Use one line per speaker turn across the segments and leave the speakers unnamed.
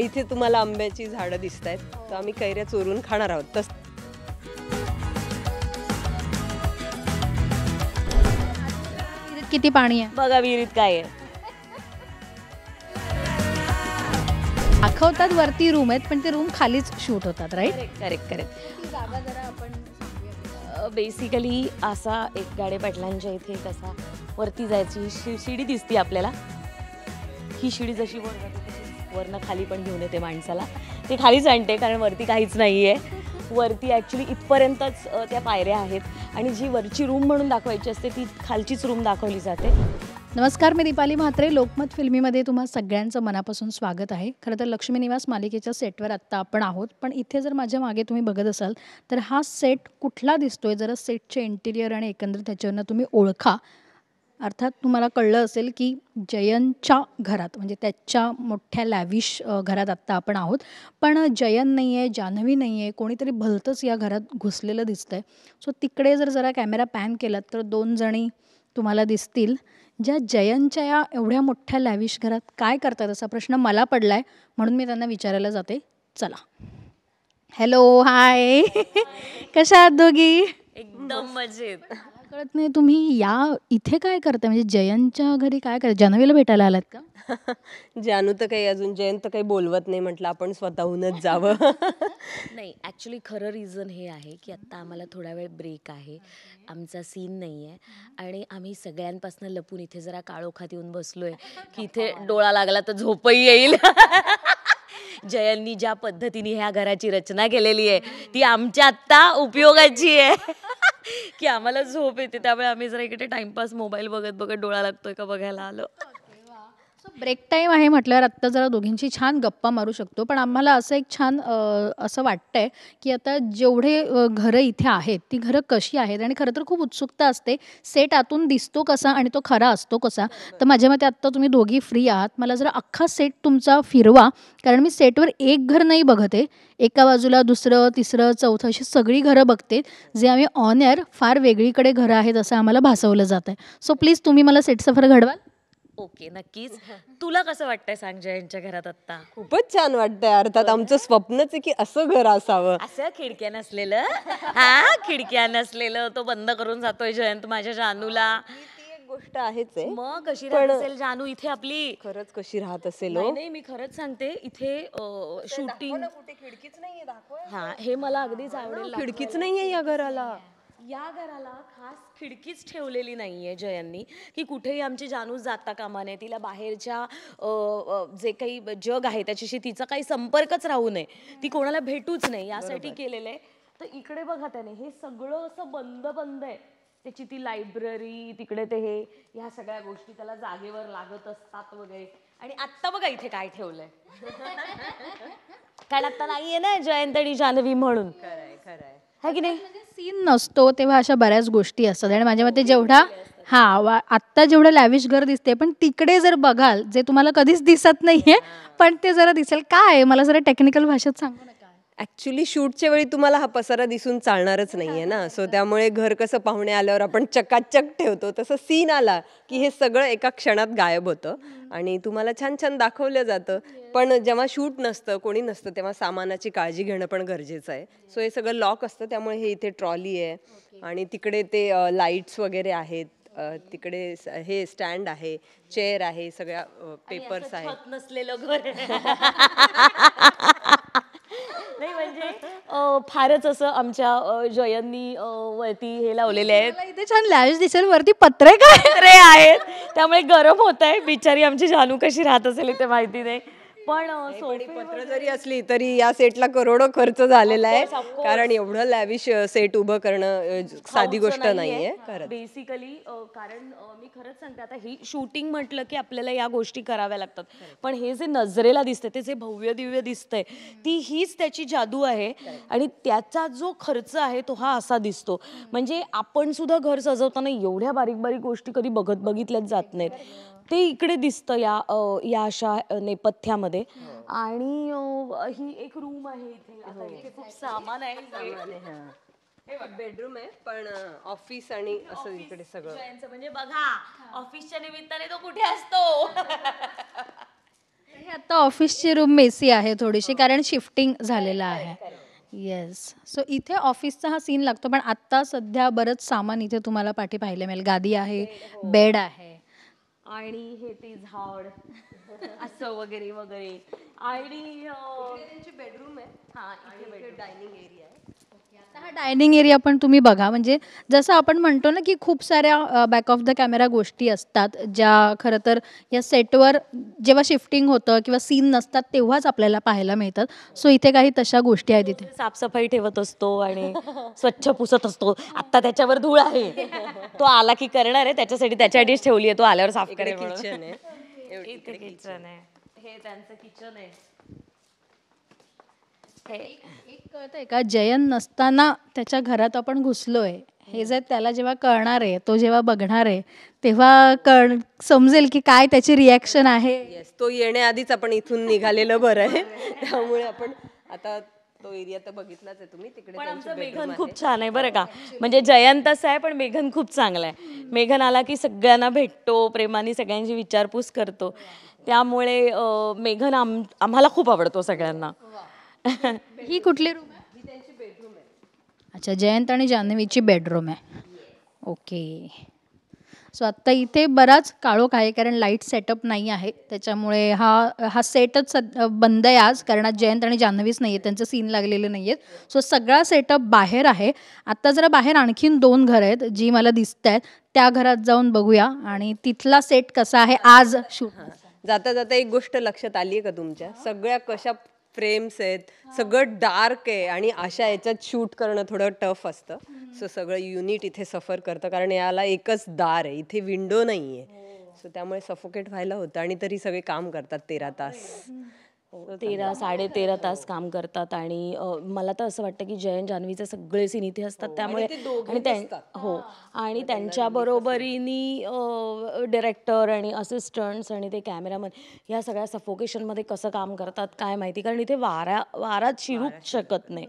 इथे तुम्हाला आंब्याची झाडं दिसत आहेत, तर आम्ही कैऱ्या चोरून खाणार आहोत.
किती पाणी आहे
बघा विहिरीत काय आहे.
दाखवतात वरती रूम आहेत, पण ते रूम खालीच शूट होतात, राईट?
करेक्ट. बेसिकली असा एक गाडे पाटलांच्या इथे कसा वरती जायची शिडी दिसते आपल्याला. ही शिडी जशी वर जाते तशी वरनं खाली पण घेऊन येते माणसाला. ते खालीच आणते कारण वरती काहीच नाही आहे. वरती ॲक्च्युली इथपर्यंतच त्या पायऱ्या आहेत आणि जी वरची रूम म्हणून दाखवायची असते ती खालचीच रूम दाखवली जाते.
नमस्कार, मी दीपाली म्हात्रे. लोकमत फिल्मीमध्ये तुम्हा सगळ्यांचं मनापासून स्वागत आहे. खरं तर लक्ष्मी निवास मालिकेच्या सेटवर आत्ता आपण आहोत, पण इथे जर माझ्या मागे तुम्ही बघत असाल तर हा सेट कुठला दिसतोय, जरा सेटचे इंटिरियर आणि एकंदरीत त्याच्यावरनं तुम्ही ओळखा. अर्थात तुम्हाला कळलं असेल की जयनच्या घरात, म्हणजे त्याच्या मोठ्या लॅविश घरात आत्ता आपण आहोत. पण जयन नाही आहे, जान्हवी नाही आहे, कोणीतरी भलतंच या घरात घुसलेलं दिसतं आहे. सो तिकडे जरा कॅमेरा पॅन केलात तर 2 जणी तुम्हाला दिसतील, ज्या जयनच्या या एवढ्या मोठ्या लॅविश घरात काय करतात असा प्रश्न मला पडला आहे, म्हणून मी त्यांना विचारायला जाते. चला. हॅलो, हाय. कशा आहात दोघी?
एकदम मजेत.
कळत नाही, तुम्ही या इथे काय करता, म्हणजे जयनच्या घरी काय करता? जान्हवीला भेटायला आलात का?
जानू तर काही अजून जयंत तर काही बोलवत नाही, म्हटलं आपण स्वतःहूनच जावं.
नाही, ॲक्च्युली खरं रिझन हे आहे की आत्ता आम्हाला थोडा वेळ ब्रेक आहे, आमचा सीन नाही आहे आणि आम्ही सगळ्यांपासून लपून इथे जरा काळोखात येऊन बसलो आहे की इथे डोळा लागला तर झोपही येईल. जयंतनी ज्या पद्धतीने ह्या घराची रचना केलेली आहे ती आमच्या आत्ता उपयोगाची आहे. की आम्हाला झोप येते, त्यामुळे आम्ही जरा इकडे टाइमपास मोबाईल बघत बघत डोळा लागतोय का बघायला आलो.
ब्रेक टाईम आहे म्हटल्यावर आत्ता जरा दोघींची छान गप्पा मारू शकतो. पण आम्हाला असं एक छान असं वाटतंय की आता जेवढे घरं इथे आहेत ती घरं कशी आहेत, आणि खरं तर खूप उत्सुकता असते सेट आतून दिसतो कसा आणि तो खरा असतो कसा. तर माझ्या मते आत्ता तुम्ही दोघी फ्री आहात, मला जरा अख्खा सेट तुमचा फिरवा, कारण मी सेटवर एक घर नाही बघते, एका बाजूला दुसरं, तिसरं, चौथं अशी सगळी घरं बघते, जे आम्ही ऑन एअर फार वेगळीकडे घरं आहेत असं आम्हाला भासवलं जात आहे. सो प्लीज तुम्ही मला सेट सफर घडवाल.
ओके, नक्कीच. तुला कसं वाटतंय सांग जयंतच्या घरात आत्ता?
खूपच छान वाटतंय. अर्थात आमचं स्वप्नच आहे की असं घर असावं.
असं खिडक्या नसलेलं. हा, खिडक्या नसलेलं, तो बंद करून जातोय जयंत माझ्या जानूला.
ती एक गोष्ट आहेच आहे.
मग कशी राहत असेल जानू इथे आपली?
खरंच कशी राहत असेल.
नाही, मी खरंच सांगते, इथे शूटिंग
खिडकीच नाहीये,
हा, हे मला अगदीच आवडेल.
खिडकीच नाहीये या घराला.
या घराला खास खिडकीच ठेवलेली नाहीये जयंतनी, की कुठेही आमची जानू जाता कामा नये, तिला बाहेरच्या जे काही जग आहे त्याच्याशी तिचा काही संपर्कच राहू नये, ती कोणाला भेटूच नाही, यासाठी केलेलं आहे. तर इकडे बघा त्याने हे सगळं असं बंद बंद आहे. त्याची ती लायब्ररी तिकडे, ते हे ह्या सगळ्या गोष्टी त्याला जागेवर लागत असतात वगैरे. आणि आत्ता बघा इथे काय ठेवलंय. कारण आत्ता नाहीये ना जयंत आणि जान्हवी म्हणून.
खरंय
है की नाही?
सीन नसतो तेव्हा अशा बऱ्याच गोष्टी असतात, आणि माझ्या मते जेवढा आत्ता जेवढं लॅविश घर दिसते, पण तिकडे जर बघाल जे तुम्हाला कधीच दिसत नाहीये, पण ते जरा दिसेल. काय मला जरा टेक्निकल भाषेत सांगू नका.
ऍक्च्युली शूटच्या वेळी तुम्हाला हा पसारा दिसून चालणारच नाहीये ना, सो त्यामुळे घर कसं पाहुणे आल्यावर आपण चकाचक ठेवतो, तसं सीन आला की हे सगळं एका क्षणात गायब होतं आणि तुम्हाला छान छान दाखवलं जातं. पण जेव्हा शूट नसतं, कोणी नसतं, तेव्हा सामानाची काळजी घेणं पण गरजेचं आहे. सो हे सगळं लॉक असतं, त्यामुळे हे इथे ट्रॉली आहे आणि तिकडे ते लाईट्स वगैरे आहेत, तिकडे हे स्टँड आहे, चेअर आहे, सगळ्या पेपर्स आहेत.
नसलेलं घर. नाही म्हणजे फारच असं आमच्या जयंतनी वरती हे लावलेले आहेत.
इथे छान लॅविश दिसेल, वरती पत्रे काय
आहेत, त्यामुळे गरम होत आहे. बिचारी आमची जानू कशी राहत असेल ते माहिती नाही. पण
पत्र जरी असली तरी या सेटला करोडो खर्च झालेला आहे, कारण एवढं लॅविश सेट उभं करणं साधी गोष्ट नाहीये
बेसिकली. कारण मी खरंच सांगते, आता ही शूटिंग म्हटलं की आपल्याला या गोष्टी कराव्या लागतात, पण हे जे नजरेला दिसतंय, ते जे भव्य दिव्य दिसतंय, ती हीच त्याची जादू आहे. आणि त्याचा जो खर्च आहे तो हा असा दिसतो. म्हणजे आपण सुद्धा घर सजवताना एवढ्या बारीक बारीक गोष्टी कधी बघितल्याच जात नाहीत, ते इकडे दिसतं या अशा नेपथ्यामध्ये. आणि ही एक रूम आहे इथे. आता इथे खूप सामान आहे.
बेडरूम आहे, पण ऑफिस आणि असं इकडे सगळं.
म्हणजे बघा, ऑफिसच्या निमित्ताने तो कुठे असतो.
आता ऑफिसची रूम मेसी आहे थोडीशी, कारण शिफ्टिंग झालेलं आहे. येस. सो इथे ऑफिसचा हा सीन लागतो, पण आत्ता सध्या बरंच सामान इथे तुम्हाला पाठी पाहायला मिळेल. गादी आहे, बेड आहे.
आणि हे ते झाड असं वगैरे वगैरे. आणि
त्यांची बेडरूम आहे
हा
आणि डायनिंग एरिया आहे.
आता हा डायनिंग एरिया पण तुम्ही बघा, म्हणजे जसं आपण म्हणतो ना की खूप साऱ्या बॅक ऑफ द कॅमेरा गोष्टी असतात ज्या खरं तर या सेटवर जेव्हा शिफ्टिंग होतं किंवा सीन नसतात तेव्हाच आपल्याला पाहायला मिळतात. सो इथे काही तशा गोष्टी आहेत इथे.
साफसफाई ठेवत असतो आणि स्वच्छ पुसत असतो. आता त्याच्यावर धूळ आहे, तो आला की करणार आहे, त्याच्यासाठी त्याच्यासाठीच ठेवली आहे, तो आल्यावर साफ करेल म्हणून.
किचन आहे.
इथे किचन आहे, हे त्यांचं किचन आहे.
एक कळतंय का, जयंत नसताना त्याच्या घरात आपण घुसलोय हे जर त्याला जेव्हा कळणार आहे, तो जेव्हा बघणार आहे तेव्हा समजेल की काय त्याची रिॲक्शन आहे.
येस, तो येण्याआधीच आपण इथून निघालेलं बरं आहे. त्यामुळे आपण आता तो एरिया तर बघितलाच आहे तुम्ही. तिकडे
पण
त्यांची
आमचं
bedroom
मेघन
आहे.
खूप छान आहे बरं का. म्हणजे जयंत असं आहे पण मेघन खूप चांगला आहे. मेघन आला की सगळ्यांना भेटतो, प्रेमाने सगळ्यांची विचारपूस करतो. त्यामुळे मेघन आम्हाला खूप आवडतो सगळ्यांना.
ही कुठली रूम आहे? अच्छा, जयंत आणि जान्हवीची बेडरूम आहे. ओके. सो आत्ता इथे बराच काळोख आहे कारण लाईट सेटअप नाही आहे, त्याच्यामुळे हा सेटच बंद आहे आज, कारण आज जयंत आणि जान्हवीच नाही आहेत, त्यांचं सीन लागलेले नाही आहेत. सो सगळा सेटअप बाहेर आहे. आत्ता जरा बाहेर आणखीन 2 घरं आहेत जी मला दिसत आहेत, त्या घरात जाऊन बघूया आणि तिथला सेट कसा आहे आज शूट.
जाता जाता एक गोष्ट लक्षात आली आहे का तुमच्या? सगळ्या कशा फ्रेम्स आहेत, सगळं डार्क आहे आणि अशा याच्यात शूट करणं थोडं टफ असतं. सो सगळं युनिट इथे सफर करतं कारण याला एकच दार आहे, इथे विंडो नाही आहे. सो त्यामुळे सफोकेट व्हायला होतं आणि तरी सगळे काम करतात 13 तास.
13-13.5 तास काम करतात. आणि मला तर असं वाटतं की जयंत जान्हवीचे सगळे सीन इथे असतात. त्यामुळे हो, आणि त्यांच्या बरोबरीने डिरेक्टर आणि असिस्टंट्स आणि ते कॅमेरामन या सगळ्या सफोकेशनमध्ये कसं काम करतात काय माहिती, कारण इथे वारात शिरूच शकत नाही.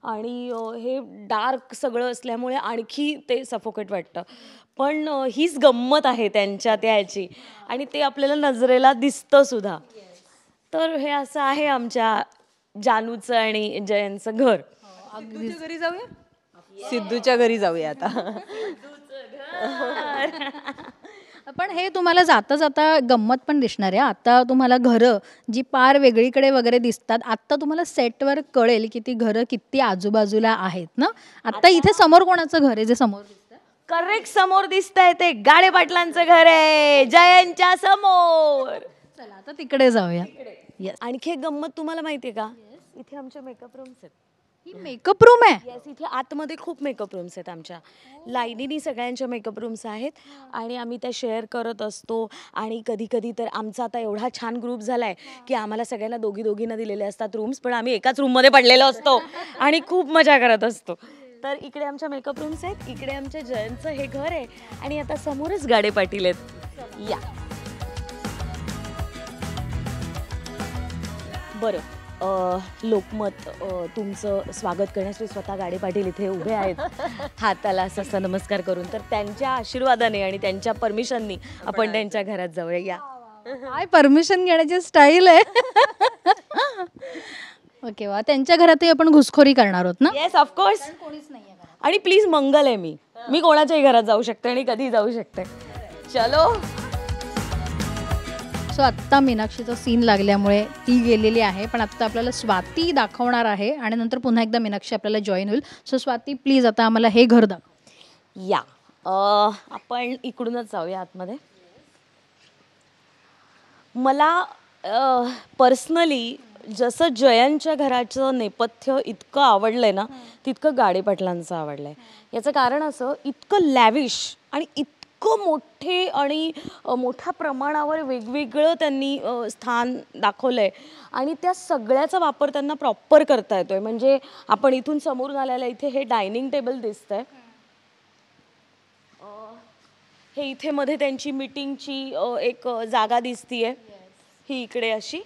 आणि हे डार्क सगळं असल्यामुळे आणखी ते सफोकेट वाटतं. पण हीच गंमत आहे त्यांच्या त्याची, आणि ते आपल्याला नजरेला दिसतं सुद्धा. तर हे असं आहे आमच्या जानूचं आणि जयंतचं घर.
सिद्धूच्या घरी जाऊया. सिद्धूच्या घरी जाऊया आता.
पण हे तुम्हाला जाता जाता गंमत पण दिसणार आहे. आता तुम्हाला घरं जी पार वेगळीकडे वगैरे दिसतात, आता तुम्हाला सेटवर कळेल की ती घरं किती आजूबाजूला आहेत ना. आता इथे समोर कोणाचं घर आहे जे समोर दिसतं?
करेक्ट समोर दिसतंय ते गाडे पाटलांचं घर आहे, जयंतच्या समोर.
चला आता तिकडे जाऊया.
आणखी एक गंमत तुम्हाला माहितीये का, इथे आमचे मेकअप रूम्स आहेत.
ही मेकअप रूम आहे?
येस, इथे आतमध्ये खूप मेकअप रूम्स आहेत आमच्या. लाईनीनी सगळ्यांच्या मेकअप रूम्स आहेत आणि आम्ही त्या शेअर करत असतो. आणि कधी कधी तर आमचा आता एवढा छान ग्रुप झालाय की आम्हाला सगळ्यांना दोघींना दिलेले असतात रूम्स, पण आम्ही एकाच रूममध्ये पडलेलो असतो आणि खूप मजा करत असतो. तर इकडे आमच्या मेकअप रूम्स आहेत, इकडे आमच्या जयंतचं हे घर आहे आणि आता समोरच गाडे पाटील आहेत. या बरं, लोकमत तुमचं स्वागत करण्यासाठी स्वतः गाडे पाटील इथे उभे आहेत हाताला असा नमस्कार करून. तर त्यांच्या आशीर्वादाने आणि त्यांच्या परमिशननी आपण त्यांच्या घरात जाऊया. या.
काय परमिशन घेण्याची स्टाईल आहे. ओके, वा. त्यांच्या घरातही आपण घुसखोरी करणार आहोत ना?
Yes, of course. आणि प्लीज, मंगल आहे, मी कोणाच्याही घरात जाऊ शकते आणि कधी जाऊ शकते. चलो.
सो आत्ता मीनाक्षीचा सीन लागल्यामुळे ती गेलेली आहे, पण आत्ता आपल्याला स्वाती दाखवणार आहे आणि नंतर पुन्हा एकदा मीनाक्षी आपल्याला जॉईन होईल. सो स्वाती, प्लीज आता आम्हाला हे घर दाखव.
या, आपण इकडूनच जाऊया आतमध्ये. मला पर्सनली जसं जयंतच्या घराचं नेपथ्य इतकं आवडलंय ना, तितकं गाडे पाटलांचं आवडलंय. याचं कारण असं, इतकं लॅविश आणि इतकं मोठे आणि मोठ्या प्रमाणावर वेगवेगळं त्यांनी स्थान दाखवलंय आणि त्या सगळ्याचा वापर त्यांना प्रॉपर करता येतोय. म्हणजे आपण इथून समोरून आलेल्या इथे हे डायनिंग टेबल दिसतंय, हे इथे मध्ये त्यांची मीटिंगची एक जागा दिसतीये, ही इकडे अशी.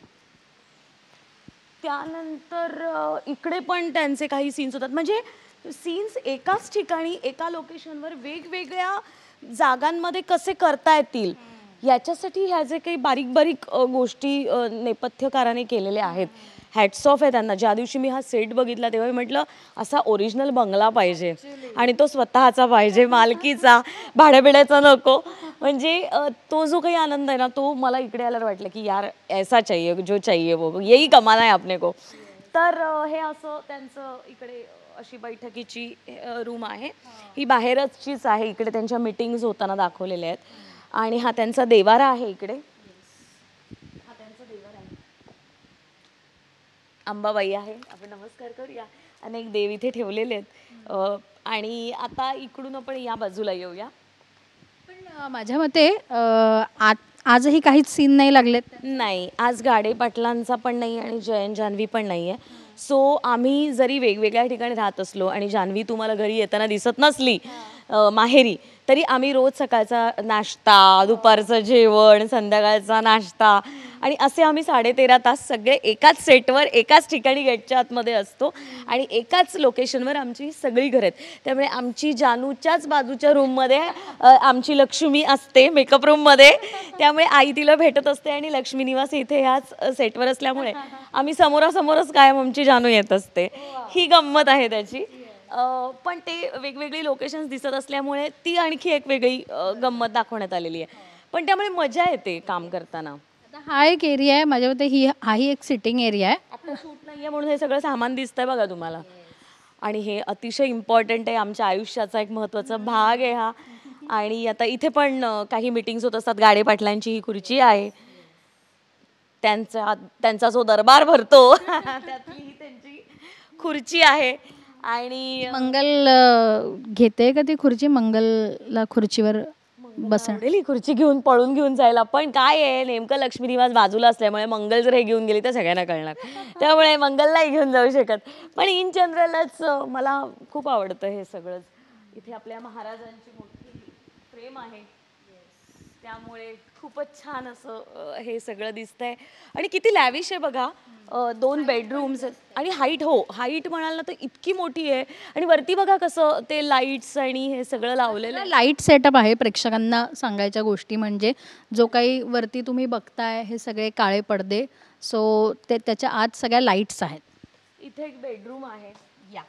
त्यानंतर इकडे पण त्यांचे काही सीन्स होतात. म्हणजे सीन्स एकाच ठिकाणी एका लोकेशनवर वेगवेगळ्या जागांमध्ये कसे करता येतील याच्यासाठी ह्या जे काही बारीक बारीक गोष्टी नेपथ्यकाराने केलेल्या आहेत, हॅट्स ऑफ आहे त्यांना. ज्या दिवशी मी हा सेट बघितला तेव्हा मी म्हटलं असा ओरिजिनल बंगला पाहिजे आणि तो स्वतःचा पाहिजे, मालकीचा, भाड्याबिड्याचा नको. म्हणजे तो जो काही आनंद आहे ना, तो मला इकडे आल्यावर वाटलं की यार ऐसा चाहिए जो चाहिए वो यही कमाना है अपने को. तर हे असं त्यांचं इकडे अशी बैठकीची रूम आहे. ही बाहेरचीच आहे, इकडे त्यांच्या मीटिंग्स होताना दाखवलेल्या आहेत. आणि हा त्यांचा देवारा आहे इकडे. हा त्यांचा देवारा आहे. अंबाबाई आहे, आपण नमस्कार करूया. अनेक देव इथे ठेवलेले आहेत. आणि आता इकडून आपण या बाजूला येऊया.
पण माझ्या मते आजही काहीच सीन नाही लागलेत.
नाही, आज गाडे पाटलांचा पण नाही आणि जयंत जान्हवी पण नाही आहे. सो आम्ही जरी वेगवेगळ्या ठिकाणी राहत असलो आणि जान्हवी तुम्हाला घरी येताना दिसत नसली माहेरी, तरी आम्ही रोज सकाळचा नाश्ता, दुपारचं जेवण, संध्याकाळचा नाश्ता आणि असे आम्ही 13.5 तास सगळे एकाच सेटवर एकाच ठिकाणी गेटच्या आतमध्ये असतो आणि एकाच लोकेशनवर आमची सगळी घरं आहेत. त्यामुळे आमची जानूच्याच बाजूच्या रूममध्ये आमची लक्ष्मी असते मेकअप रूममध्ये. त्यामुळे आई तिला भेटत असते आणि लक्ष्मी निवास इथे ह्याच सेटवर असल्यामुळे आम्ही समोरासमोरच कायम आमची जानू येत असते. ही गंमत आहे त्याची. पण ते वेगवेगळी लोकेशन्स दिसत असल्यामुळे ती आणखी एक वेगळी गंमत दाखवण्यात आलेली आहे. पण त्यामुळे मजा येते काम करताना.
आता हा एक एरिया आहे, माझ्या मते हाही एक सिटिंग एरिया आहे.
आता शूट नाहीये म्हणून हे सगळं सामान दिसतंय बघा तुम्हाला. आणि हे अतिशय इम्पॉर्टंट आहे, आमच्या आयुष्याचा एक महत्त्वाचा भाग आहे हा. आणि आता इथे पण काही मीटिंग्स होत असतात. गाडे पाटलांची ही खुर्ची आहे, त्यांचा जो दरबार भरतो त्यातली ही त्यांची खुर्ची आहे. आणि
मंगल घेते का ती खुर्ची? मंगलला खुर्चीवर
आवडेल ही खुर्ची घेऊन पळून घेऊन जायला. पण काय आहे, नेमकं लक्ष्मी निवास बाजूला असल्यामुळे मंगल जर हे घेऊन गेली तर सगळ्यांना कळणार, त्यामुळे मंगललाही घेऊन जाऊ शकत. पण इन जनरलच मला खूप आवडतं हे सगळंच. इथे आपल्या महाराजांची मोठी फ्रेम आहे, त्यामुळे खूपच छान असं हे सगळं दिसतंय. आणि किती लॅविश आहे बघा. 2 बेडरूम्स आणि हाईट म्हणाल ना तर इतकी मोठी आहे. आणि वरती बघा कसं ते लाईट्स आणि हे सगळं लावलेलं आहे.
लाईट सेटअप आहे. प्रेक्षकांना सांगायच्या गोष्टी म्हणजे जो काही वरती तुम्ही बघताय हे सगळे काळे पडदे, सो त्याच्या आत सगळ्या लाईट्स आहेत.
इथे एक बेडरूम आहे. या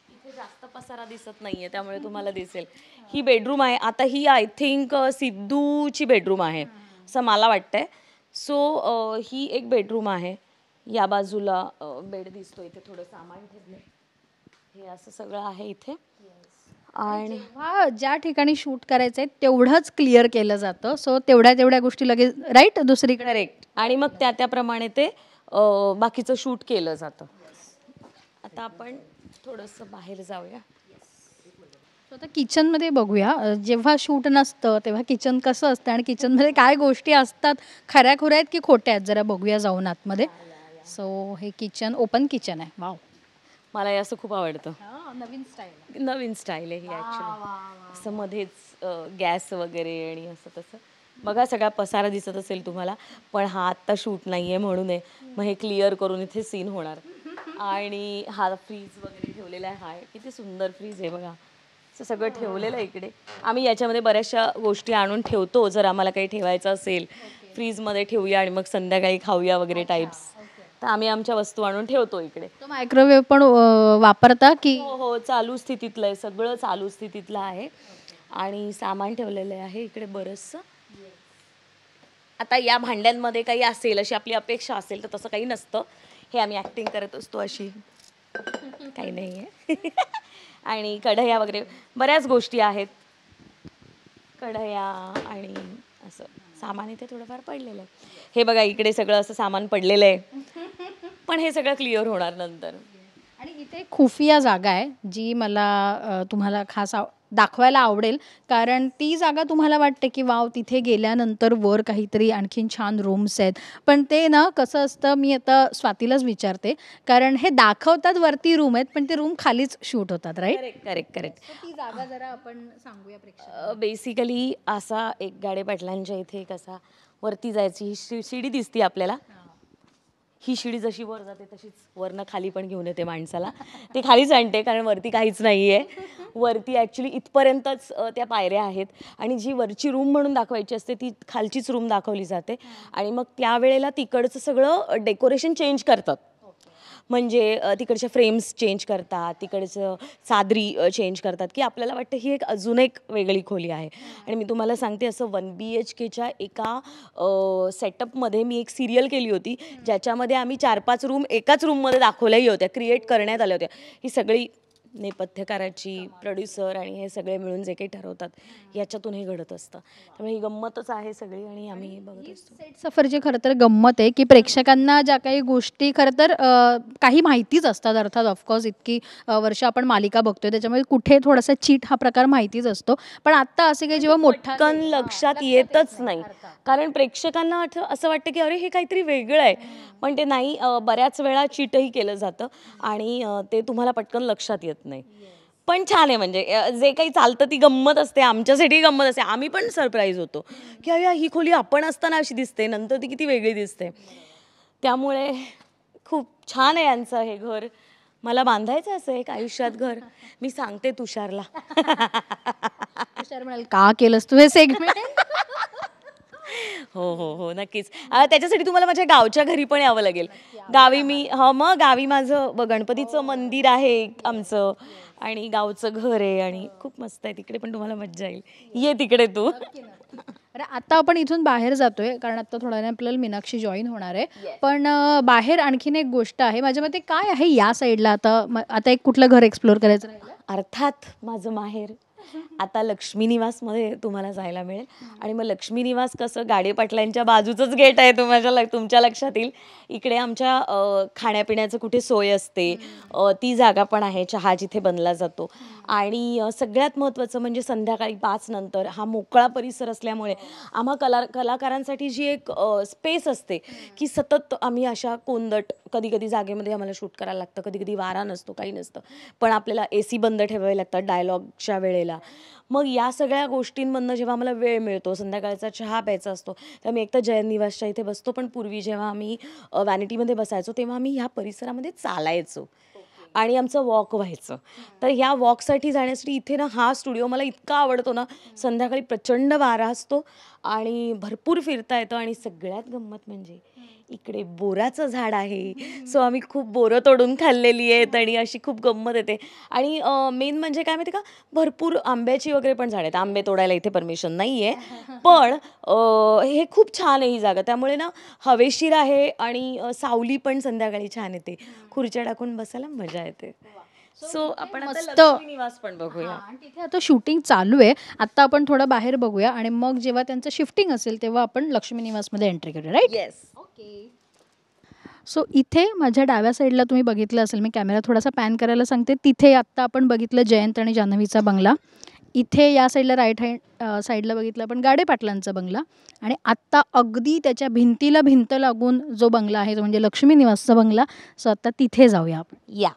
इथे जास्त पसारा दिसत नाहीये त्यामुळे तुम्हाला दिसेल. ही बेडरूम आहे. आता ही आय थिंक सिद्धूची बेडरूम आहे असं मला वाटतंय. सो ही एक बेडरूम आहे. या बाजूला बेड दिसतो, इथे थोडं सामान ठेवलंय. हे असं सगळं आहे इथे. आणि
ज्या ठिकाणी शूट करायचंय तेवढंच क्लिअर केलं जातं, सो तेवढ्या गोष्टी लगेच राईट दुसरीकडे.
करेक्ट. आणि मग त्याप्रमाणे ते बाकीचं शूट केलं जातं. आता आपण थोडंसं बाहेर जाऊया.
आता किचनमध्ये बघूया. जेव्हा शूट नसतं तेव्हा किचन कसं असतं आणि किचनमध्ये काय गोष्टी असतात, खऱ्याखुऱ्या आहेत की खोट्या आहेत, जरा बघूया जाऊन आतमध्ये. सो हे किचन ओपन किचन आहे. वाव,
मला हे असं खूप आवडतं.
नवीन
स्टाईल आहे ही ॲक्च्युली. असं मध्येच गॅस वगैरे आणि असं तसं बघा. सगळा पसारा दिसत असेल तुम्हाला, पण हा आत्ता शूट नाही आहे म्हणून आहे. मग हे क्लिअर करून इथे सीन होणार. आणि हा फ्रीज वगैरे ठेवलेला आहे. हा किती सुंदर फ्रीज आहे बघा. असं सगळं ठेवलेलं आहे इकडे. आम्ही याच्यामध्ये बऱ्याचशा गोष्टी आणून ठेवतो जर आम्हाला काही ठेवायचं असेल. फ्रीजमध्ये ठेवूया आणि मग संध्याकाळी खाऊया वगैरे टाईप्स. तर आम्ही आमच्या वस्तू आणून ठेवतो इकडे.
मायक्रोवेव्ह पण वापरता की?
हो, चालू स्थितीतलं आहे, सगळं चालू स्थितीतलं आहे. आणि सामान ठेवलेलं आहे इकडे बरंचसं. आता या भांड्यांमध्ये काही असेल अशी आपली अपेक्षा असेल तर तसं काही नसतं. हे आम्ही ॲक्टिंग करत असतो अशी, काही नाही आहे. आणि कढया वगैरे बऱ्याच गोष्टी आहेत. कढया आणि असं सामान इथे थोडंफार पडलेलं आहे. हे बघा इकडे सगळं असं सामान पडलेलं आहे, पण हे सगळं क्लिअर होणार नंतर.
आणि इथे खुफिया जागा आहे जी मला तुम्हाला खास दाखवायला आवडेल, कारण ती जागा तुम्हाला वाटते की वाव तिथे गेल्यानंतर वर काहीतरी आणखीन छान रूम्स आहेत. पण ते ना कसं असतं, मी आता स्वातीलाच विचारते, कारण हे दाखवतात वरती रूम आहेत पण ते रूम खालीच शूट होतात, राईट?
करेक्ट.
ती जागा जरा आपण सांगूया प्रेक्षकांना.
बेसिकली असा एक गाडे पाटलांच्या इथे कसा वरती जायची शिडी दिसते आपल्याला. ही शिडी जशी वर जाते तशीच वरनं खाली पण घेऊन येते माणसाला. ते खालीच आणते कारण वरती काहीच नाही आहे. वरती ॲक्च्युली इथपर्यंतच त्या पायऱ्या आहेत आणि जी वरची रूम म्हणून दाखवायची असते ती खालचीच रूम दाखवली जाते आणि मग त्यावेळेला तिकडचं सगळं डेकोरेशन चेंज करतात. म्हणजे तिकडच्या फ्रेम्स चेंज करतात, तिकडचं चादरी चेंज करतात की आपल्याला वाटतं ही एक अजून एक वेगळी खोली आहे. आणि मी तुम्हाला सांगते असं 1BHKच्या एका सेटअपमध्ये मी एक सिरियल केली होती ज्याच्यामध्ये आम्ही 4-5 रूम एकाच रूममध्ये दाखवल्याही होत्या, क्रिएट करण्यात आल्या होत्या. ही सगळी नेपथ्यकाराची, प्रोड्युसर आणि हे सगळे मिळून जे काही ठरवतात याच्यातून हे घडत असतं. त्यामुळे ही गंमतच आहे सगळी आणि आम्ही हे बघत असतो.
सेट सफरची खरं तर गंमत आहे की प्रेक्षकांना ज्या काही गोष्टी खरं तर काही माहितीच असतात. अर्थात ऑफकोर्स इतकी वर्ष आपण मालिका बघतोय त्याच्यामुळे कुठे थोडासा चीट हा प्रकार माहितीच असतो. पण आता असे काही जेव्हा मोठा
पटकन लक्षात येतच नाही कारण प्रेक्षकांना असं वाटतं की अरे हे काहीतरी वेगळं आहे, पण ते नाही. बऱ्याच वेळा चीटही केलं जातं आणि ते तुम्हाला पटकन लक्षात येत नाही. पण छान आहे म्हणजे जे काही चालतं ती गंमत असते, आमच्यासाठी गंमत असते. आम्ही पण सरप्राईज होतो की अरे ही खोली आपण असताना अशी दिसते, नंतर ती किती वेगळी दिसते. त्यामुळे खूप छान आहे यांचं हे घर. मला बांधायचं असं एक आयुष्यात घर. मी सांगते तुषारला.
तुषार म्हणाल का केलंस तू हे सेगमेंट?
हो हो हो नक्कीच. त्याच्यासाठी तुम्हाला माझ्या गावच्या घरी पण यावं लागेल. गावी मी मग गावी माझं गणपतीचं मंदिर आहे आमचं आणि गावचं घर आहे आणि खूप मस्त आहे. तिकडे पण तुम्हाला मज्जा येईल. ये तिकडे तू.
अरे आता आपण इथून बाहेर जातोय कारण आता थोड्या वेळाने आपल्याला मीनाक्षी जॉईन होणार आहे. पण बाहेर आणखीन एक गोष्ट आहे माझ्या मते, काय आहे या साईडला आता एक कुठलं घर एक्सप्लोर करायचं राहिलं?
अर्थात माझं माहेर. आता लक्ष्मी निवासमध्ये तुम्हाला जायला मिळेल आणि मग लक्ष्मी निवास कसं गाडे पाटलांच्या बाजूचंच गेट आहे. तुमच्या लक्षात येईल. इकडे आमच्या खाण्यापिण्याचं कुठे सोय असते ती जागा पण आहे. चहा जिथे बनला जातो आणि सगळ्यात महत्त्वाचं म्हणजे संध्याकाळी 5 नंतर हा मोकळा परिसर असल्यामुळे आम्हा कलाकारांसाठी जी एक स्पेस असते की सतत आम्ही अशा कोंदट कधी कधी जागेमध्ये आम्हाला शूट करायला लागतं. कधी कधी वारा नसतो, काही नसतं, पण आपल्याला AC बंद ठेवावे लागतात डायलॉगच्या वेळेला. मग या सगळ्या गोष्टींमधनं जेव्हा आम्हाला वेळ मिळतो, संध्याकाळचा चहा प्यायचा असतो, तर आम्ही एकतर जयन निवासच्या इथे बसतो. पण पूर्वी जेव्हा आम्ही व्हॅनिटीमध्ये बसायचो तेव्हा आम्ही ह्या परिसरामध्ये चालायचो आणि आमचं वॉक व्हायचं. तर ह्या वॉकसाठी जाण्यासाठी इथे ना हा स्टुडिओ मला इतका आवडतो ना. संध्याकाळी प्रचंड वारा असतो आणि भरपूर फिरता येतं आणि सगळ्यात गंमत म्हणजे इकडे बोराचं झाड आहे. सो आम्ही खूप बोरं तोडून खाल्लेली आहेत आणि अशी खूप गंमत येते. आणि मेन म्हणजे काय माहिती का, भरपूर आंब्याची वगैरे पण झाड आहेत. आंबे तोडायला इथे परमिशन नाही आहे, पण हे खूप छान आहे ही जागा. त्यामुळे ना हवेशीर आहे आणि सावली पण संध्याकाळी छान येते. खुर्च्या टाकून बसायला मजा येते. सो आपण आता लक्ष्मी निवास पण बघूया.
तिथे आता शूटिंग चालू आहे. आता आपण थोडं बाहेर बघूया आणि मग जेव्हा त्यांचं शिफ्टिंग असेल तेव्हा आपण लक्ष्मी निवासमध्ये एंट्री करूया. राईट?
येस.
सो इथे माझ्या डाव्या साईडला तुम्ही बघितलं असेल, मी कॅमेरा थोडासा पॅन करायला सांगते. तिथे आत्ता आपण बघितलं जयंत आणि जान्हवीचा बंगला. इथे या साईडला राईट हँड साईडला बघितलं आपण गाडे पाटलांचा बंगला. आणि आत्ता अगदी त्याच्या भिंतीला भिंत लागून जो बंगला आहे तो म्हणजे लक्ष्मी निवासचा बंगला. सो आत्ता तिथे जाऊया आपण.
या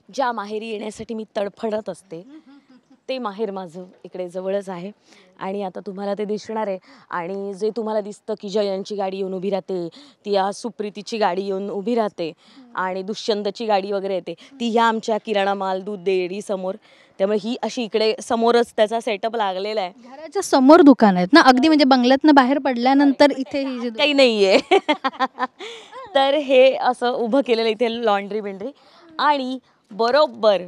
ज्या माहेरी येण्यासाठी मी तडफडत असते ते माहेर माझं इकडे जवळच आहे आणि आता तुम्हाला ते दिसणार आहे. आणि जे तुम्हाला दिसतं की जयंतची गाडी येऊन उभी राहते, ती या सुप्रीतीची गाडी येऊन उभी राहते आणि दुष्यंतची गाडी वगैरे येते, ती ह्या आमच्या किराणा माल दूध डेअरी समोर. त्यामुळे ही अशी इकडे समोरच त्याचा सेटअप लागलेला आहे.
घराच्या समोर दुकान आहेत ना अगदी, म्हणजे बंगल्यातनं बाहेर पडल्यानंतर इथे ही जी
काही नाहीये. तर हे असं उभं केलेलं इथे लॉन्ड्री बिंड्री आणि बरोबर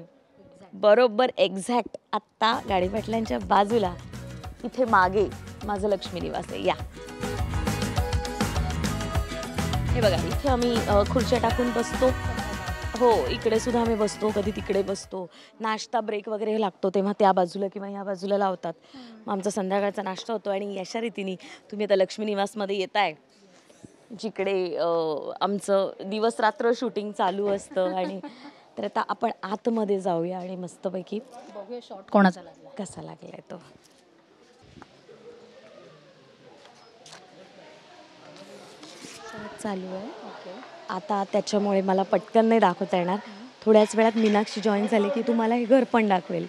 एक्झॅक्ट आत्ता गाडी पाटलांच्या बाजूला इथे मागे माझं लक्ष्मी निवास आहे. या हे बघा, इथे आम्ही खुर्च्या टाकून बसतो. हो, इकडे सुद्धा आम्ही बसतो, कधी तिकडे बसतो. नाश्ता ब्रेक वगैरे लागतो तेव्हा त्या बाजूला किंवा ह्या बाजूला लावतात. मग आमचा संध्याकाळचा नाश्ता होतो आणि अशा रीतीने तुम्ही आता लक्ष्मी निवासमध्ये येताय जिकडे आमचं दिवस रात्र शूटिंग चालू असतं. आणि तर आता आपण आतमध्ये जाऊया आणि मस्तपैकी
बघूया शॉट कोणाचा लागला,
कसा लागलाय तो. चालू आहे आता, त्याच्यामुळे मला पटकन नाही दाखवता येणार. थोड्याच वेळात मीनाक्षी जॉईन झाली की तुम्हाला हे घर पण दाखवेल.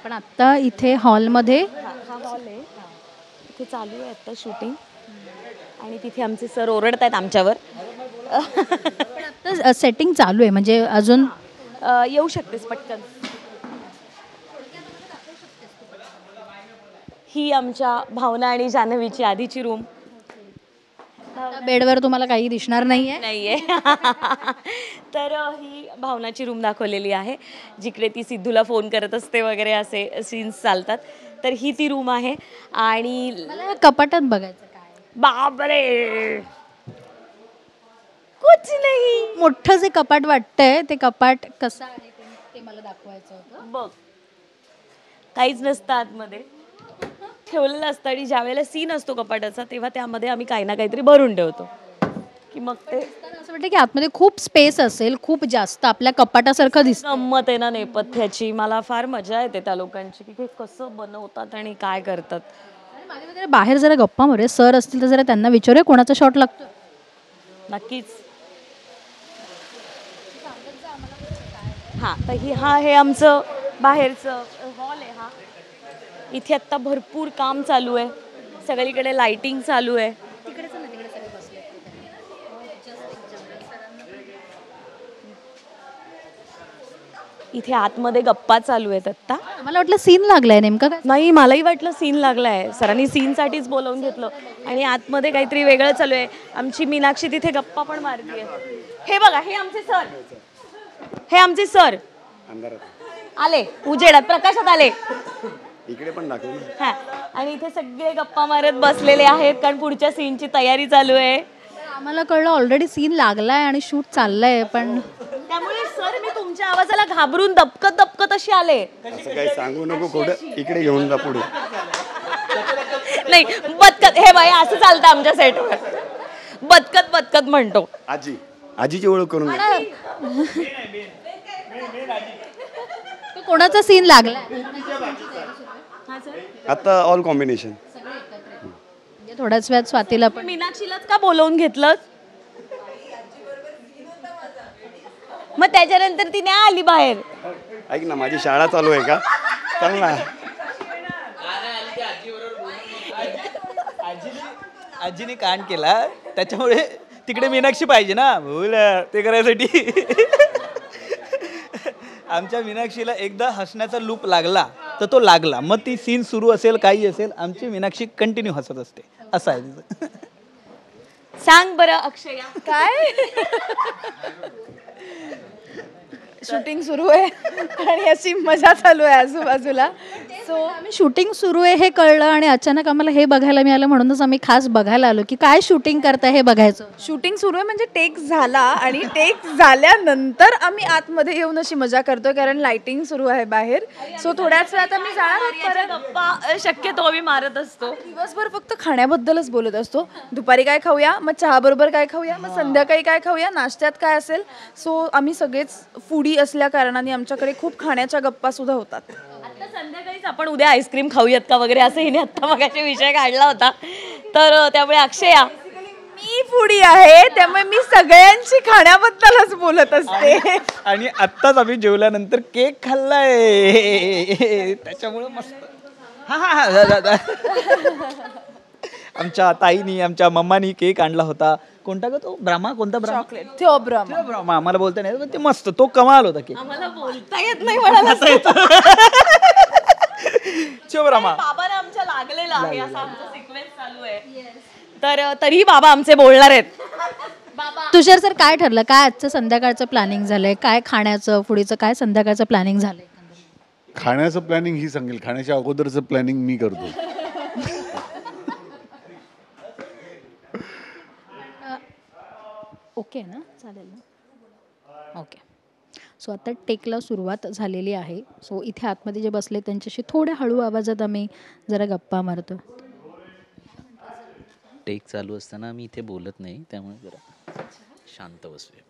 पण आत्ता इथे हॉलमध्ये
हा हॉल आहे, इथे चालू आहे आता शूटिंग आणि तिथे आमचे सर ओरडत आहेत आमच्यावर
पण आता सेटिंग चालू आहे म्हणजे अजून
येऊ शकतेस पटकन. ही आमच्या भावना आणि जान्हवीची आधीची रूम
बेडवर तुम्हाला काही दिसणार नाहीये.
नाहीये. तर ही भावनाची रूम दाखवलेली आहे जिकडे ती सिद्धूला फोन करत असते वगैरे असे सीन्स चालतात. तर ही ती रूम आहे. आणि
मला या कपाटात बघायचं काय
बापरे कुछ नाही.
मोठं जे कपाट वाटतंय ते कपाट कसं आहे ते मला दाखवायचं होतं.
बघ काहीच नसतं आतमध्ये ठेवलेलं असतं आणि ज्या वेळेला सीन असतो कपाटाचा तेव्हा त्यामध्ये आम्ही काही ना काहीतरी भरून ठेवतो की मग ते
तर असं वाटतं की आतमध्ये खूप स्पेस असेल, खूप जास्त आपल्या कपाटासारखं दिसतं.
गंमत आहे ना नेपथ्याची. मला फार मजा येते त्या लोकांची की ते कसं बनवतात आणि काय करतात.
आणि माझ्या मते बाहेर जरा गप्पा मारूया. सर असतील तर जरा त्यांना विचारूया कोणाचा शॉट लागतो.
नक्कीच. हां तर हा हे आमचं बाहेरचं हॉल आहे. हा इथे आत्ता भरपूर काम चालू आहे. सगळीकडे लाइटिंग चालू आहे. इथे आतमध्ये गप्पा चालू आहेत आत्ता.
मला वाटलं सीन लागलाय नेमका काय.
नाही मलाही वाटलं सीन लागलाय. सरांनी सीनसाठीच बोलावून घेतलं आणि आतमध्ये काहीतरी वेगळं चालू आहे. आमची मीनाक्षी तिथे गप्पा पण मारतीये. हे बघा हे आमचे सर. हे आमचे सर आले उजेडात प्रकाशात आले.
इकडे पण दाखव.
हा आणि इथे सगळे गप्पा मारत बसलेले आहेत कारण पुढच्या सीनची तयारी चालू आहे.
आम्हाला कळलं ऑलरेडी सीन लागलाय आणि शूट चाललंय पण
त्यामुळे सर मी तुमच्या आवाजाला घाबरून दबकत दबकत अशी आले.
असं काही सांगू नको. कुठं इकडे घेऊन जा पुढे.
नाही बदकत हे बाई असं चालतं आमच्या सेटवर. बदकत बदकत म्हणतो.
आजी आजीची ओळख करून दे.
कोणाचा सीन लागलाय
आता ऑल कॉम्बिनेशन.
म्हणजे थोड्याच वेळात स्वातीला पण
मीनाक्षीलाच का बोलवून घेतलं मग त्याच्यानंतर ती नाही आली बाहेर.
ऐक ना माझी शाळा चालू आहे का. चल ना.
आजीने कांड केला त्याच्यामुळे तिकडे मीनाक्षी पाहिजे ना बोल ते करायसाठी. आमच्या मीनाक्षीला एकदा हसण्याचा लूप लागला तर तो लागला. मग ती सीन सुरू असेल काही असेल आमची मीनाक्षी कंटिन्यू हसत असते. असं आहे तिचं.
सांग बरं अक्षया
काय शूटिंग सुरू आहे आणि अशी मजा चालू आहे आजूबाजूला.
सो आम्ही शूटिंग सुरू आहे हे कळलं आणि अचानक आम्हाला हे बघायला मिळालं म्हणूनच आम्ही खास बघायला आलो की काय शूटिंग करताय हे बघायचं.
शूटिंग सुरू आहे म्हणजे टेक झाला आणि टेक झाल्यानंतर आम्ही आतमध्ये येऊन अशी मजा करतोय कारण लाइटिंग सुरू आहे बाहेर. सो थोड्याच वेळात आम्ही जाणार आहोत परत.
गप्पा शक्यतो आम्ही मारत असतो.
दिवसभर फक्त खाण्याबद्दलच बोलत असतो. दुपारी काय खाऊया, मग चहा बरोबर काय खाऊया, मग संध्याकाळी काय खाऊया, नाश्त्यात काय असेल. सो आम्ही सगळेच फूडी असल्या कारणाने आमच्याकडे खूप खाण्याच्या गप्पा सुद्धा होतात.
आता संध्याकाळीच आपण उद्या आईस्क्रीम खाऊयात का वगैरे असं हिने आता मगाशी विषय काढला होता. तर त्यामुळे अक्षया
मी फूडी आहे त्यामुळे मी सगळ्यांची खाण्याबद्दलच बोलत असते.
आणि आत्ताच आम्ही जेवल्यानंतर केक खाल्लाय त्याच्यामुळे मस्त. हा हा हा आमच्या ताईनी आमच्या मम्मानी केक आणला होता. कोणता का तो ब्राह्मा कोणता ब्राह्मा
चॉकलेट थिओब्रामा.
ब्राह्मा आम्हाला बोलता नाही पण ते मस्त तो कमाल होता केक.
आम्हाला बोलता येत नाही म्हणाला.
ब्राह्मा
बाबाला आमच्या लागलेला आहे असा आमचा सिक्वेन्स चालू आहे. तर तरीही बाबा आमचे बोलणार आहेत.
तुषार सर काय ठरलं काय आजचं संध्याकाळचं प्लॅनिंग झालंय काय खाण्याचं फुडीचं काय संध्याकाळचं प्लॅनिंग झालंय.
खाण्याचं प्लॅनिंग ही सांगेल. खाण्याच्या अगोदरचं प्लॅनिंग मी करतो.
ओके ना चालेल ना. ओके सो आता टेकला सुरुवात झालेली आहे. सो इथे आतमध्ये जे बसले त्यांच्याशी थोड्या हळू आवाजात आम्ही जरा गप्पा मारतो.
टेक चालू असताना आम्ही इथे बोलत नाही त्यामुळे जरा शांत बसूया.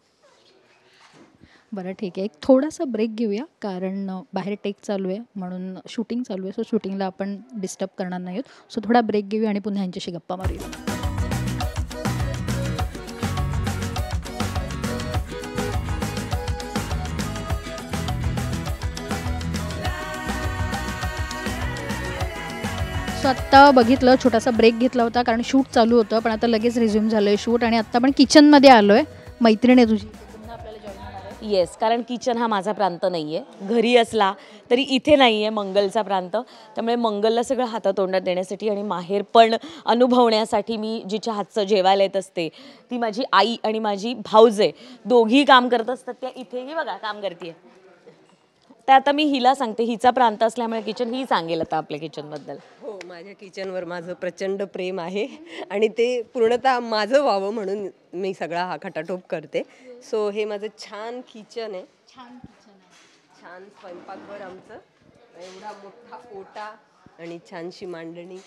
बरं ठीक आहे एक थोडासा ब्रेक घेऊया कारण बाहेर टेक चालू आहे म्हणून शूटिंग चालू आहे. सो शूटिंगला आपण डिस्टर्ब करणार नाही आहोत. सो थोडा ब्रेक घेऊया आणि पुन्हा यांच्याशी गप्पा मारूया. सो आत्ता बघितलं छोटासा ब्रेक घेतला होता कारण शूट चालू होतं पण आता लगेच रिझ्यूम झालं आहे शूट आणि आत्ता आपण किचनमध्ये आलो आहे. मैत्रीण आहे तुझी पुन्हा आपल्याला जॉईन होणार आहे.
येस, कारण किचन हा माझा प्रांत नाही आहे, घरी असला तरी इथे नाही आहे मंगलचा प्रांत. त्यामुळे मंगलला सगळं हातातोंडात देण्यासाठी आणि माहेर पण अनुभवण्यासाठी मी जिच्या हातचं जेवायला येत असते ती माझी आई आणि माझी भाऊजे दोघी काम करत असतात. त्या इथेही बघा काम करते. तर आता मी हिला सांगते, हिचा प्रांत असल्यामुळे किचन ही सांगेल आता आपल्या किचनबद्दल.
हो, माझ्या किचनवर माझं प्रचंड प्रेम आहे आणि ते पूर्णतः माझं व्हावं म्हणून मी सगळा हा खटाटोप करते. सो हे माझं छान किचन आहे, छान स्वयंपाकघर आमचं, एवढा मोठा ओटा आणि छानशी मांडणी.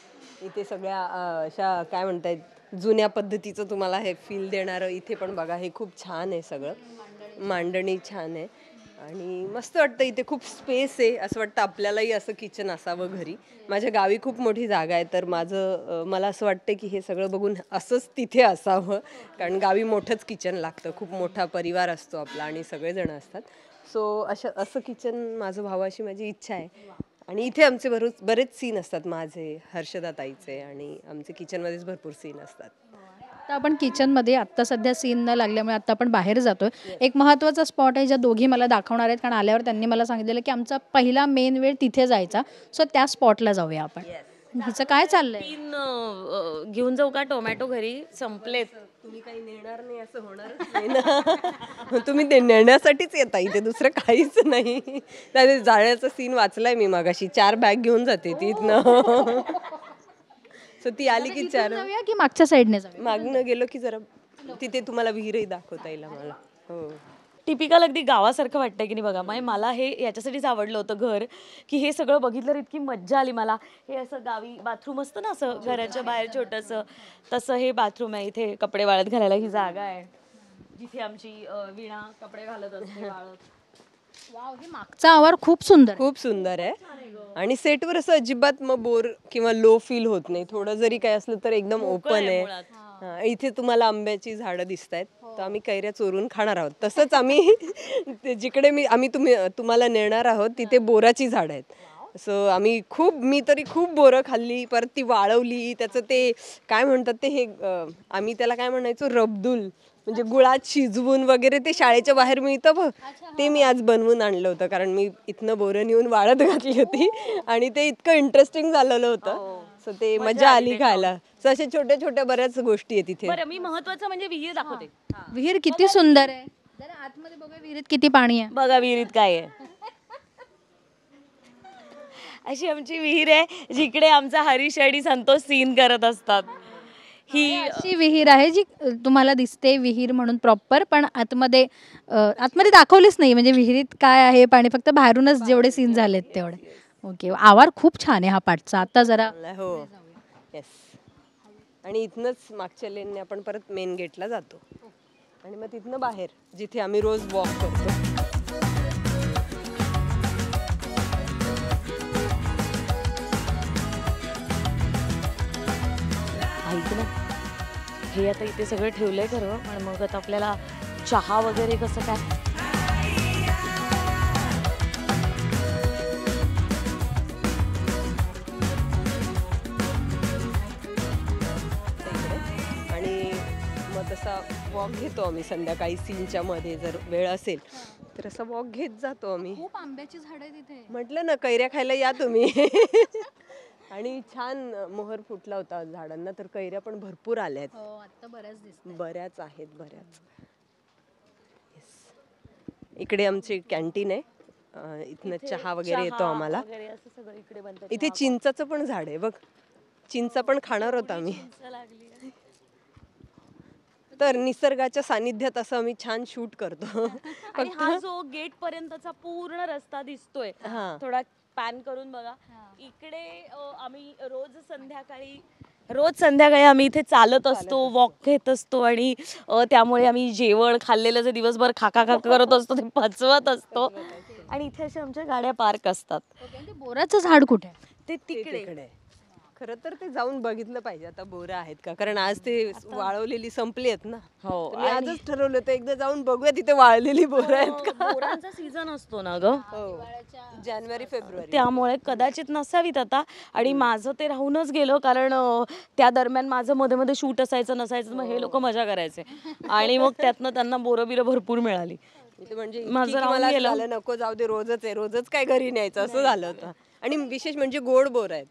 इथे सगळ्या अशा काय म्हणतायत जुन्या पद्धतीचं तुम्हाला हे फील देणारं इथे पण बघा, हे खूप छान आहे सगळं, मांडणी छान आहे आणि मस्त वाटतं. इथे खूप स्पेस आहे, असं वाटतं आपल्यालाही असं किचन असावं घरी. माझ्या गावी खूप मोठी जागा आहे, तर मला असं वाटतं की हे सगळं बघून असंच तिथे असावं, कारण गावी मोठंच किचन लागतं, खूप मोठा परिवार असतो आपला आणि सगळेजण असतात. सो असं किचन माझं व्हावं अशी माझी इच्छा आहे. आणि इथे आमचे बरेच सीन असतात, माझे, हर्षदा ताईचे, आणि आमचे किचनमध्येच भरपूर सीन असतात.
आता आपण किचनमध्ये आत्ता सध्या सीन न लागल्यामुळे आता आपण बाहेर जातोय. एक महत्त्वाचा स्पॉट आहे ज्या दोघी मला दाखवणार आहेत, कारण आल्यावर त्यांनी मला सांगितलेलं की आमचा पहिला मेन वेळ तिथे जायचा. सो त्या स्पॉटला जाऊया आपण. हिचं काय चाललंय?
घेऊन जाऊ का टोमॅटो घरी संपलेत?
तुम्ही काही नेणार नाही असं होणारच नाही ना. तुम्ही ते नेण्यासाठीच येता इथे, दुसरं काहीच नाही. त्या जाळ्याचा सीन वाचलाय मी मागाशी, 4 बॅग घेऊन जाते ती इथनं. सो ती आली की 4
जाऊया की मागच्या साईडने जाऊया?
मागणं गेलो की जरा तिथे तुम्हाला विहीरही दाखवता येईल मला. हो,
टिपिकल अगदी गावासारखं वाटतंय की नाही बघा. मला हे याच्यासाठीच आवडलं होतं घर, की हे सगळं बघितलं इतकी मज्जा आली मला. हे असं गावी बाथरूम असतं ना, असं घराच्या बाहेर छोटंसं, तसं हे बाथरूम आहे. इथे कपडे वाळत घालायला ही जागा आहे, जिथे आमची वीणा कपडे घालत असते वाळत.
वाव, हे मागचा आवार खूप सुंदर.
खूप सुंदर आहे आणि सेटवर असं अजिबात मग बोर किंवा लो फील होत नाही. थोडं जरी काय असलं तर एकदम ओपन आहे. हा, इथे तुम्हाला आंब्याची झाडं दिसत आहेत, तर आम्ही कैऱ्या चोरून खाणार आहोत. तसंच आम्ही जिकडे तुम्हाला नेणार आहोत तिथे बोराची झाडं आहेत. सो मी तरी खूप बोरं खाल्ली, परत ती वाळवली, त्याचं ते काय म्हणतात ते हे आम्ही त्याला काय म्हणायचो, रबदुल, म्हणजे गुळात शिजवून वगैरे ते शाळेच्या बाहेर मिळतं बघ, ते मी आज बनवून आणलं होतं, कारण मी इथनं बोरं नेऊन वाळत घातली होती आणि ते इतकं इंटरेस्टिंग झालेलं होतं. सो ते मजा आली खायला. सो अशा छोट्या छोट्या बऱ्याच गोष्टी आहेत तिथे.
बरं, मी महत्वाचं म्हणजे विहीर दाखवते.
विहीर किती सुंदर आहे. जरा आतमध्ये बघा विहिरीत किती पाणी आहे.
बघा विहिरीत काय आहे. अशी आमची विहीर आहे जिकडे आमचा हरीश आणि संतोष सीन करत असतात. ही
अशी विहीर आहे जी तुम्हाला दिसते विहीर म्हणून प्रॉपर, पण आतमध्ये दाखवलीच नाही. म्हणजे विहिरीत काय आहे पाणी, फक्त बाहेरूनच जेवढे सीन झालेत तेवढे. ओके, आवार खूप छान आहे हा पाठचा. आता जरा
हो, येस. आणि इथनंच मागच्या लेनने आपण परत मेन गेटला जातो आणि मग तिथनं बाहेर जिथे आम्ही रोज वॉक करतो.
ऐक ना, हे आता इथे सगळं ठेवलंय खरं, पण मग आता आपल्याला चहा वगैरे कसं काय?
आणि मग तसा वॉक घेतो आम्ही संध्याकाळी सीनच्या मध्ये, जर वेळ असेल तर असा वॉक घेत जातो आम्ही.
खूप आंब्याची झाड आहे तिथे.
म्हटलं ना, कैऱ्या खायला या तुम्ही. आणि छान मोहर फुटला होता झाडांना, तर कैऱ्या पण भरपूर आल्या आहेत.
आता
बऱ्याच आहेत, बऱ्याच. इकडे आमची कॅन्टीन आहे, इथनं चहा वगैरे येतो आम्हाला. इथे चिंचाचं पण झाड आहे बघ, चिंचा पण खाणार होता आम्ही. तर निसर्गाच्या सानिध्यात असं आम्ही छान शूट करतो.
आणि हा जो गेट पर्यंतचा पूर्ण रस्ता दिसतोय, थोडा पॅन करून बघा इकडे. आम्ही रोज संध्याकाळी आम्ही इथे चालत असतो, वॉक घेत असतो आणि त्यामुळे आम्ही जेवण खाल्लेलं जे दिवसभर खाका करत असतो ते पचवत असतो. आणि इथे अशा आमच्या गाड्या पार्क असतात.
बोराचं झाड कुठे आहे?
ते तिकडे.
खरं तर ते जाऊन बघितलं पाहिजे आता बोरं आहेत का, कारण आज ते वाळवलेली संपली आहेत ना.
हो,
तर मी आजच ठरवलं होतं एकदा जाऊन बघूया तिथे वाळलेली बोरं आहेत का.
बोरांचा सीझन असतो ना ग,
जानेवारी फेब्रुवारी.
त्यामुळे कदाचित नसावीत आता. आणि माझं ते राहूनच गेलं, कारण त्या दरम्यान माझं मध्ये मध्ये शूट असायचं नसायचं, मग हे लोक मजा करायचे आणि मग त्यातनं त्यांना बोरं बिरं भरपूर मिळाली.
इथे म्हणजे इतकी
माझं
की
राहून
मला असं
गेलं.
झालं नको जाऊ दे, रोजच आहे, रोजच काय घरी न्यायचं असं झालं होतं. आणि विशेष म्हणजे गोड बोर आहेत.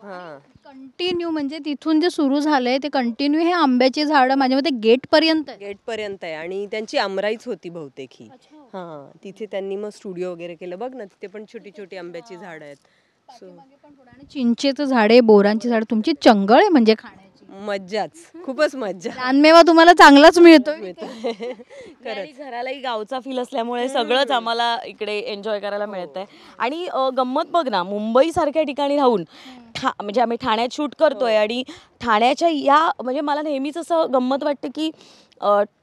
हा
कंटिन्यू म्हणजे तिथून जे सुरू झालंय ते कंटिन्यू हे आंब्याची झाडं माझ्या मते गेट पर्यंत आहे.
गेट पर्यंत आहे. आणि त्यांची आमराईच होती बहुतेक ही. हा तिथे त्यांनी मग स्टुडिओ वगैरे केलं. बघ ना तिथे पण छोटी छोटी आंब्याची झाडं आहेत.
आणि चिंचेचं झाडे, बोरांची झाड, तुमची चंगळ आहे म्हणजे खाण्याची.
मज्जाच, खूपच मज्जा.
रानमेवा तुम्हाला चांगलाच मिळतोय.
आणि घरालाही गावचा फील असल्यामुळे सगळंच आम्हाला इकडे एन्जॉय करायला मिळतंय. आणि गंमत बघ ना, मुंबई सारख्या ठिकाणी राहून म्हणजे आम्ही ठाण्यात शूट करतोय आणि ठाण्याच्या या म्हणजे मला नेहमीच असं गंमत वाटते की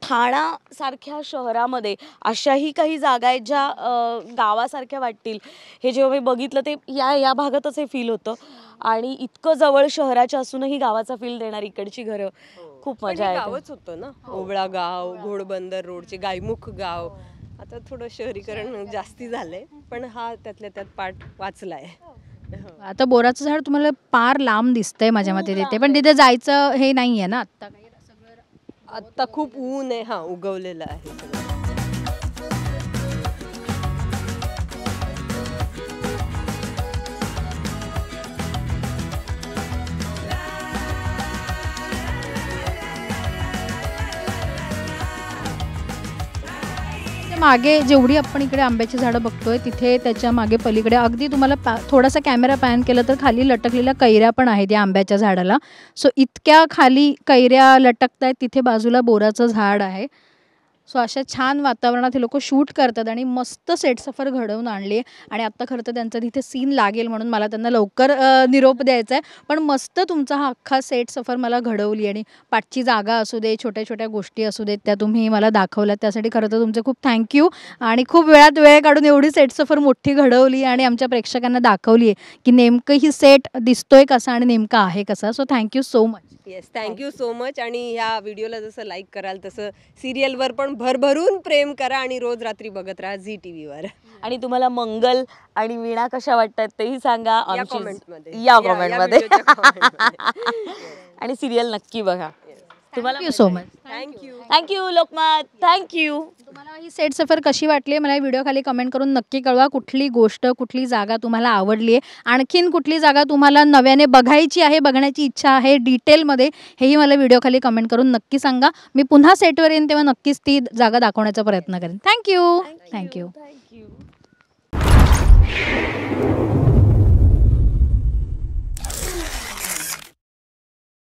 ठाण्यासारख्या शहरामध्ये अशाही काही जागा आहेत ज्या गावासारख्या वाटतील. हे जेव्हा मी बघितलं ते या भागातच हे फील होतं. आणि इतकं जवळ शहराच्या असूनही गावाचा फील देणारी इकडची घरं खूप
पण
मजा
हे
येते.
गावच होतं ना, ओवळा गाव, घोडबंदर रोडचे गायमुख गाव. आता थोडं शहरीकरण जास्ती झालंय, पण हा त्यातल्या त्यात पार्ट वाचलाय.
आता बोराचं झाड तुम्हाला पार लांब दिसतंय माझ्या मते तिथे, पण तिथे जायचं हे नाहीये ना आता.
आता खूप ऊन आहे. हा उगवलेलं आहे सगळं.
मागे जेवढी आपण इकडे आंब्याची झाडं बघतोय तिथे त्याच्या मागे पलीकडे अगदी तुम्हाला थोडासा कॅमेरा पॅन केला तर खाली लटकलेल्या कैऱ्या पण आहेत या आंब्याच्या झाडाला. सो इतक्या खाली कैऱ्या लटकत आहेत, तिथे बाजूला बोराचं झाड आहे. सो अशा छान वातावरणात हे लोक शूट करतात आणि मस्त सेट सफर घडवून आणली आहे. आणि आत्ता खरं तर त्यांचा तिथे सीन लागेल म्हणून मला त्यांना लवकर निरोप द्यायचा आहे. पण मस्त तुमचा हा अख्खा सेट सफर मला घडवली आणि पाठची जागा असू दे, छोट्या छोट्या गोष्टी असू देत, त्या तुम्ही मला दाखवल्यात. त्यासाठी खरं तर तुमचे खूप थँक्यू. आणि खूप वेळात वेळ काढून एवढी सेट सफर मोठी घडवली आणि आमच्या प्रेक्षकांना दाखवली आहे की नेमकं ही सेट दिसतोय कसा आणि नेमका आहे कसा. So thank you so much.
Yes, thank you so much. आणि ह्या व्हिडिओला जसं लाईक कराल तसं सिरियलवर पण भरभरून प्रेम करा आणि रोज रात्री बघत राहा झी टीव्हीवर.
आणि तुम्हाला मंगल आणि वीणा कशा वाटतात तेही सांगा
या
आमची
कॉमेंटमध्ये.
या कॉमेंटमध्ये.
व्हिडिओच्या कॉमेंटमध्ये.
आणि सिरियल नक्की बघा. तुम्हाला
thank you so much.
Thank you Lokmat, thank you.
तुम्हाला ही सेट सफर कशी वाटली मला व्हिडिओ खाली कमेंट करून नक्की कळवा. कुठली गोष्ट, कुठली जागा तुम्हाला आवडली आहे, आणखीन कुठली जागा तुम्हाला नव्याने बघायची आहे, बघण्याची इच्छा आहे डिटेलमध्ये, हेही मला व्हिडिओ खाली कमेंट करून नक्की सांगा. मी पुन्हा सेटवर येईन तेव्हा नक्कीच ती जागा दाखवण्याचा प्रयत्न करेन. थँक्यू.